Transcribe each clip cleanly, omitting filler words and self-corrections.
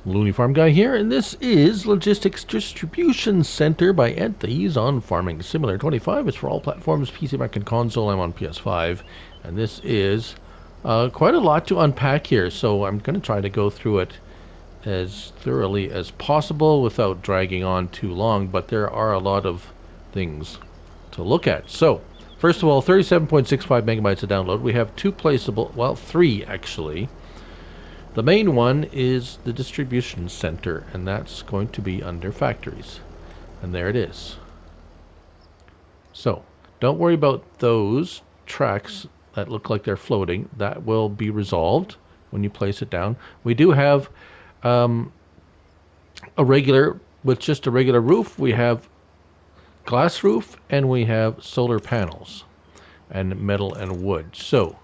Looney Farm Guy here, and this is Logistics Distribution Center by Anthicz on Farming Simulator 25. It's for all platforms, PC, Mac, and console. I'm on PS5, and this is quite a lot to unpack here, so I'm going to try to go through it as thoroughly as possible without dragging on too long, but there are a lot of things to look at. So, first of all, 37.65 megabytes to download. We have two placeable, well, three actually. The main one is the distribution center, and that's going to be under factories. And there it is. So, don't worry about those tracks that look like they're floating. That will be resolved when you place it down. We do have a regular, with just a regular roof. We have glass roof, and we have solar panels, and metal and wood. So,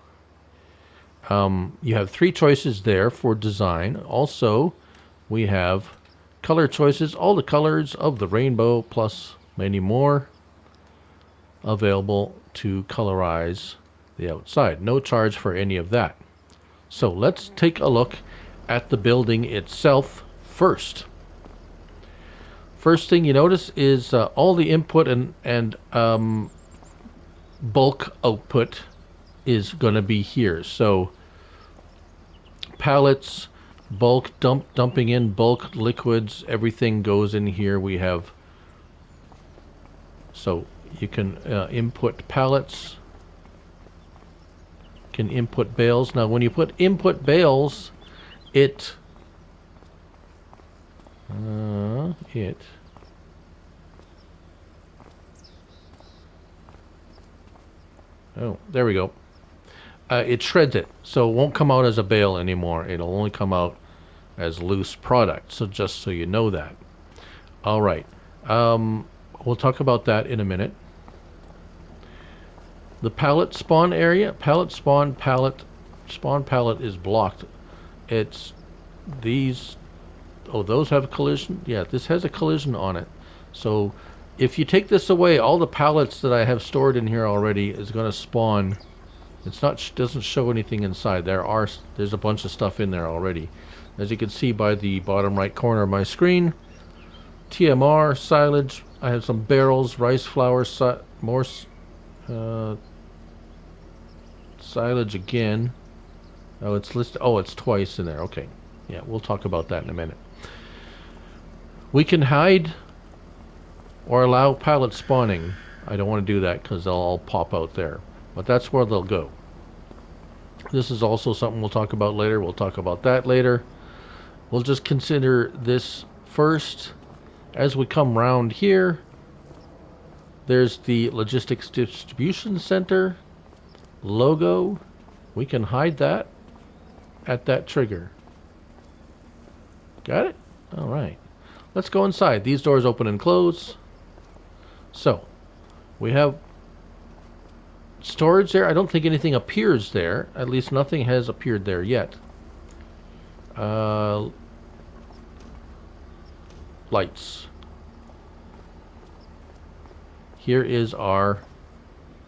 you have three choices there for design. Also, we have color choices, all the colors of the rainbow, plus many more available to colorize the outside. No charge for any of that. So let's take a look at the building itself first. First thing you notice is all the input and bulk output is going to be here. So pallets, bulk dumping in bulk liquids, everything goes in here. We have, so you can input pallets, can input bales. Now when you put input bales, oh, there we go. It shreds it, so it won't come out as a bale anymore. It'll only come out as loose product, so just so you know that. All right. We'll talk about that in a minute. The pallet spawn area, pallet spawn pallet is blocked. It's these, oh, those have a collision? Yeah, this has a collision on it. So if you take this away, all the pallets that I have stored in here already is going to spawn. It's not, doesn't show anything inside. There's a bunch of stuff in there already. As you can see by the bottom right corner of my screen, TMR, silage. I have some barrels, rice flour, more silage again. Oh, it's listed. Oh, it's twice in there. Okay. Yeah, we'll talk about that in a minute. We can hide or allow pallet spawning. I don't want to do that because they'll all pop out there. But that's where they'll go. This is also something we'll talk about later. We'll talk about that later. We'll just consider this first. As we come round here, there's the Logistics Distribution Center logo. We can hide that at that trigger. Got it? All right. Let's go inside. These doors open and close. So, we have storage there. I don't think anything appears there. At least nothing has appeared there yet. Lights. Here is our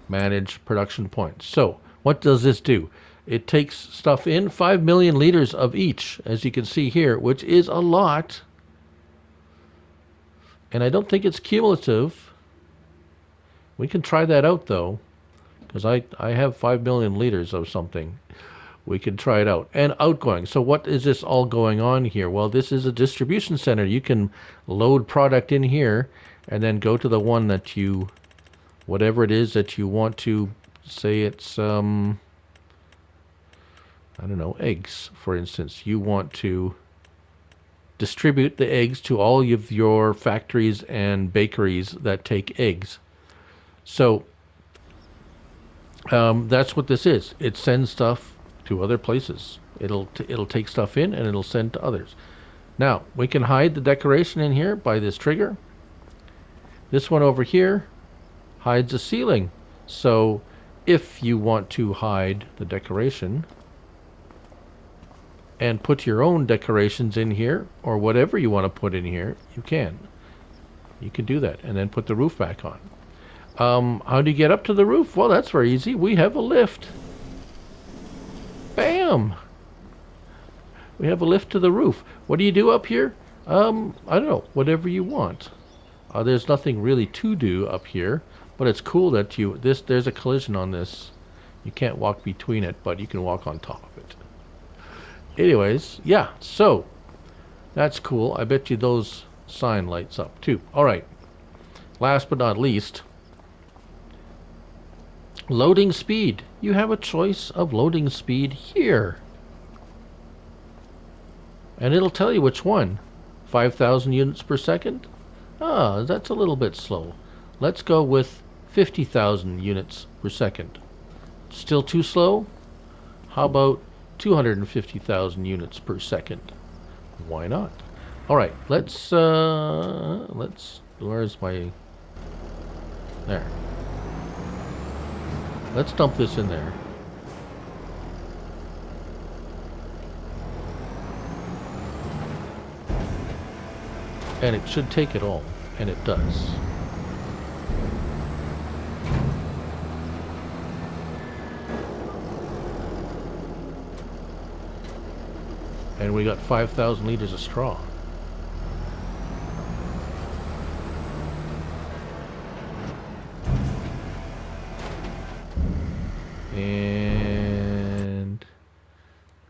managed production point. So, what does this do? It takes stuff in, 5 million liters of each, as you can see here, which is a lot. And I don't think it's cumulative. We can try that out, though, because I have 5 million liters of something. We can try it out. And outgoing. So what is this all going on here? Well, this is a distribution center. You can load product in here and then go to the one that you, whatever it is that you want to, say it's, I don't know, eggs, for instance. You want to distribute the eggs to all of your factories and bakeries that take eggs. So that's what this is. It sends stuff to other places. It'll take stuff in and it'll send to others. Now we can hide the decoration in here by this trigger. This one over here hides the ceiling. So if you want to hide the decoration and put your own decorations in here, or whatever you want to put in here, you can. You can do that and then put the roof back on. How do you get up to the roof? Well, that's very easy. We have a lift. Bam! We have a lift to the roof. What do you do up here? I don't know. Whatever you want. There's nothing really to do up here, but it's cool that there's a collision on this. You can't walk between it, but you can walk on top of it. Anyways, yeah, so that's cool. I bet you those sign lights up too. All right. Last but not least, loading speed. You have a choice of loading speed here. And it'll tell you which one. 5,000 units per second? Ah, that's a little bit slow. Let's go with 50,000 units per second. Still too slow? How about 250,000 units per second? Why not? All right, let's where's my, there. Let's dump this in there. And it should take it all, and it does. And we got 5,000 liters of straw. And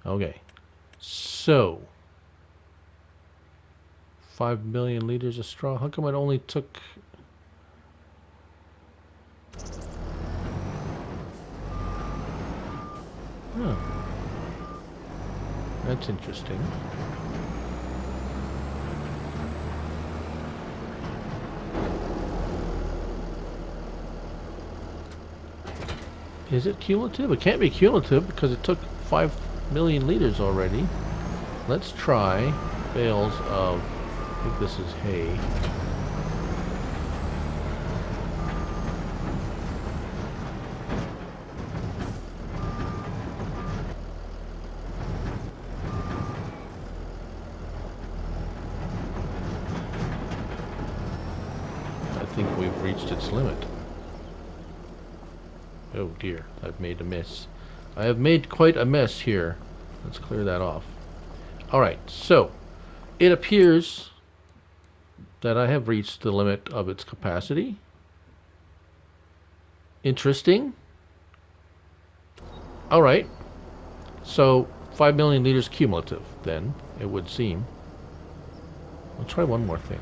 okay, so 5 million liters of straw. How come it only took... Huh. That's interesting. Is it cumulative? It can't be cumulative because it took 5 million liters already. Let's try bales of... I think this is hay. I think we've reached its limit. Oh dear, I've made a mess. I have made quite a mess here. Let's clear that off. Alright, so it appears that I have reached the limit of its capacity. Interesting. Alright, so 5 million liters cumulative, then, it would seem. We'll try one more thing.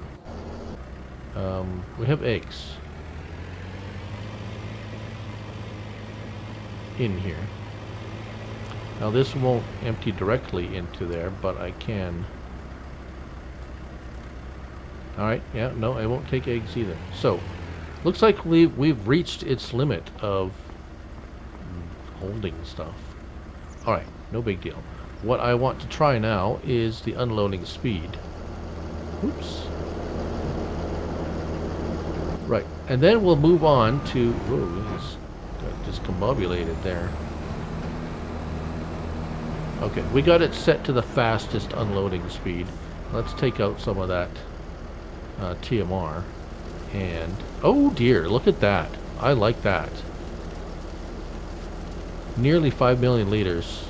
We have eggs in here. Now this won't empty directly into there, but I can... Alright, yeah, no, I won't take eggs either. So, looks like we've reached its limit of holding stuff. Alright, no big deal. What I want to try now is the unloading speed. Oops. Right, and then we'll move on to... Whoa, it's got discombobulated there. Okay, we got it set to the fastest unloading speed. Let's take out some of that TMR. And, oh dear, look at that. I like that. Nearly 5 million liters.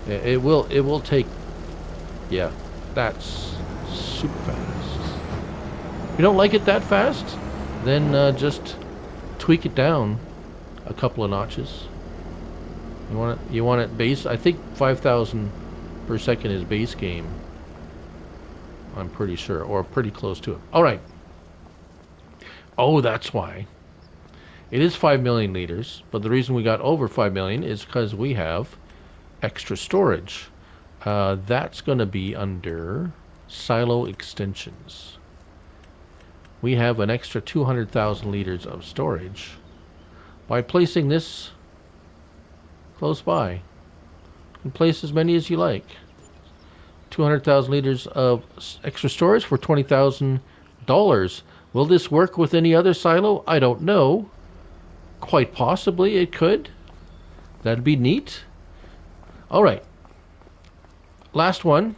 It will take... Yeah, that's super fast. If you don't like it that fast, then just tweak it down a couple of notches. You want it base? I think 5,000 per second is base game. I'm pretty sure, or pretty close to it. All right. Oh, that's why. It is 5 million liters, but the reason we got over 5 million is because we have extra storage. That's going to be under silo extensions. We have an extra 200,000 liters of storage. By placing this close by, you can place as many as you like. 200,000 liters of extra storage for $20,000. Will this work with any other silo? I don't know. Quite possibly it could. That'd be neat. Alright. Last one.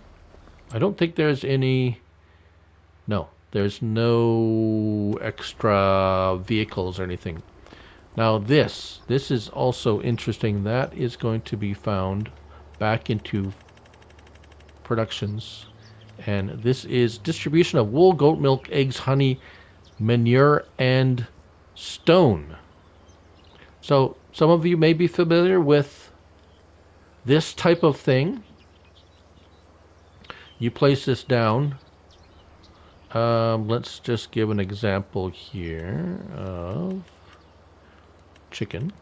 I don't think there's any... No. There's no extra vehicles or anything. Now this is also interesting. That is going to be found back into productions. And this is distribution of wool, goat milk, eggs, honey, manure, and stone. So some of you may be familiar with this type of thing. You place this down. Let's just give an example here of chickens.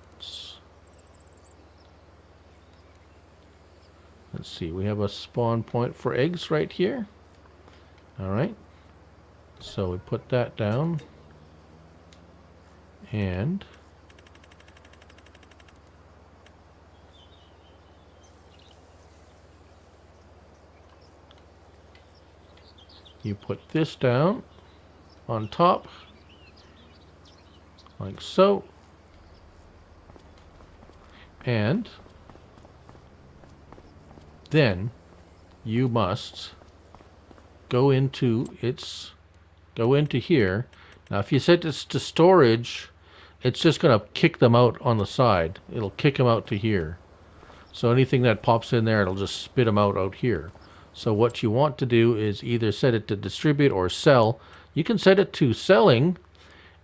Let's see, we have a spawn point for eggs right here. All right. So we put that down. And you put this down on top, like so. And then you must go into here. Now if you set this to storage, it's just going to kick them out on the side. It'll kick them out to here. So anything that pops in there, it'll just spit them out here. So what you want to do is either set it to distribute or sell. You can set it to selling,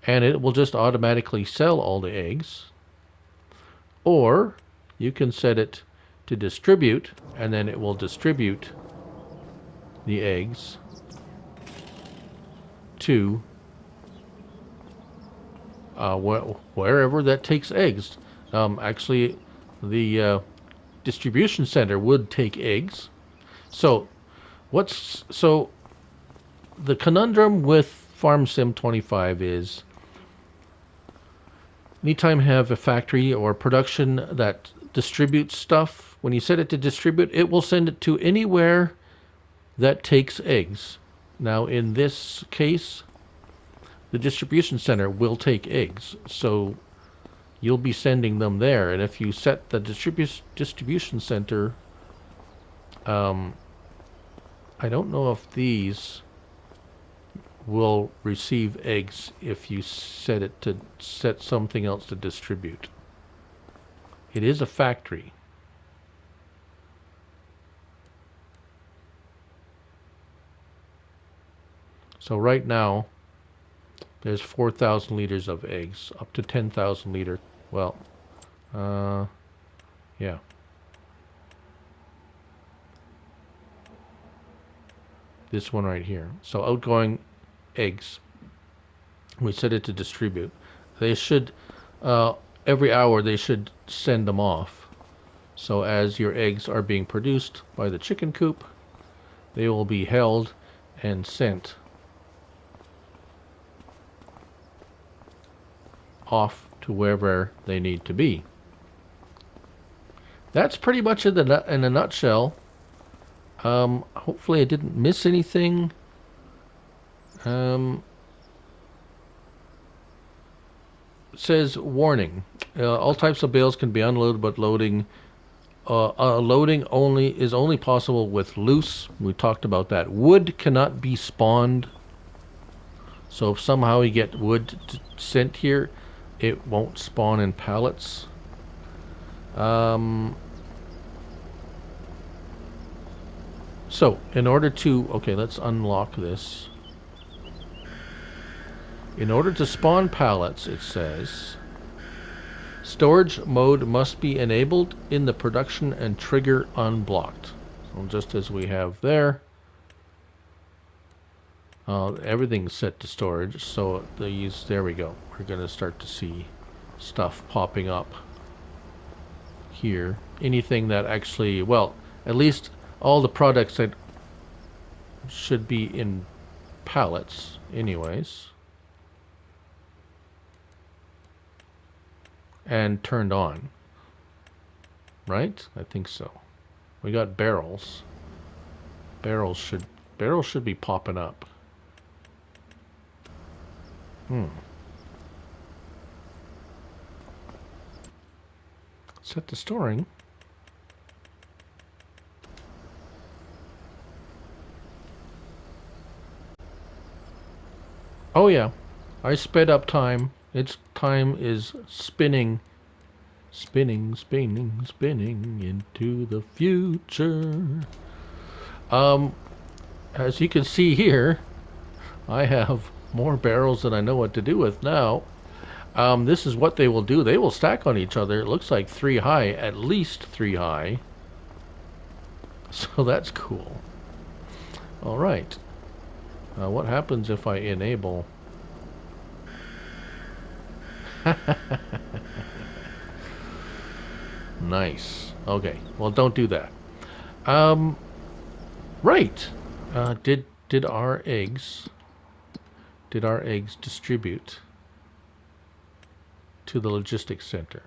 and it will just automatically sell all the eggs. Or you can set it to distribute, and then it will distribute the eggs to wherever that takes eggs. Actually, the distribution center would take eggs. So the conundrum with FarmSim25 is anytime you have a factory or production that distributes stuff, when you set it to distribute, it will send it to anywhere that takes eggs. Now in this case, the distribution center will take eggs, so you'll be sending them there. And if you set the distribution center, I don't know if these will receive eggs if you set something else to distribute. It is a factory. So right now there's 4,000 liters of eggs, up to 10,000 liter. Well, yeah. This one right here. So outgoing eggs, we set it to distribute. They should, every hour they should send them off. So as your eggs are being produced by the chicken coop, they will be held and sent off to wherever they need to be. That's pretty much in a nutshell. Hopefully I didn't miss anything. It says warning. All types of bales can be unloaded, but loading is only possible with loose. We talked about that. Wood cannot be spawned. So if somehow you get wood sent here, it won't spawn in pallets. So in order to, okay, let's unlock this. In order to spawn pallets, it says, storage mode must be enabled in the production and trigger unblocked. So just as we have there, everything's set to storage. So there we go. We're going to start to see stuff popping up here. Anything that actually, well, at least all the products that should be in pallets anyways. And turned on. Right? I think so. We got barrels. Barrels should be popping up. Set to storing. Oh yeah, I sped up time. Its time is spinning, spinning, spinning, spinning into the future. Um, as you can see here, I have more barrels than I know what to do with now. This is what they will do. They will stack on each other. It looks like 3 high, at least 3 high. So that's cool. All right. What happens if I enable? Nice. Okay. Well, don't do that. Um, right. Did our eggs distribute to the logistics center?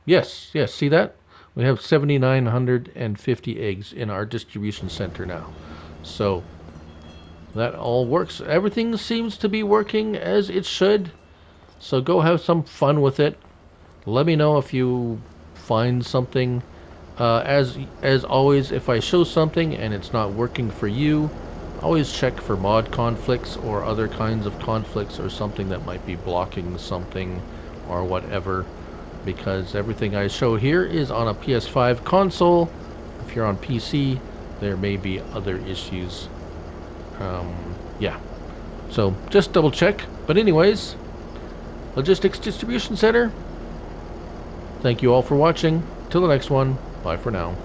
Yes, yes. See that? We have 7,950 eggs in our distribution center now. So that all works. Everything seems to be working as it should. So go have some fun with it. Let me know if you find something. As always, if I show something and it's not working for you, always check for mod conflicts or other kinds of conflicts or something that might be blocking something or whatever, because everything I show here is on a PS5 console. If you're on PC, there may be other issues. Yeah, so just double check. But anyways, Logistics Distribution Center, thank you all for watching. Till the next one, bye for now.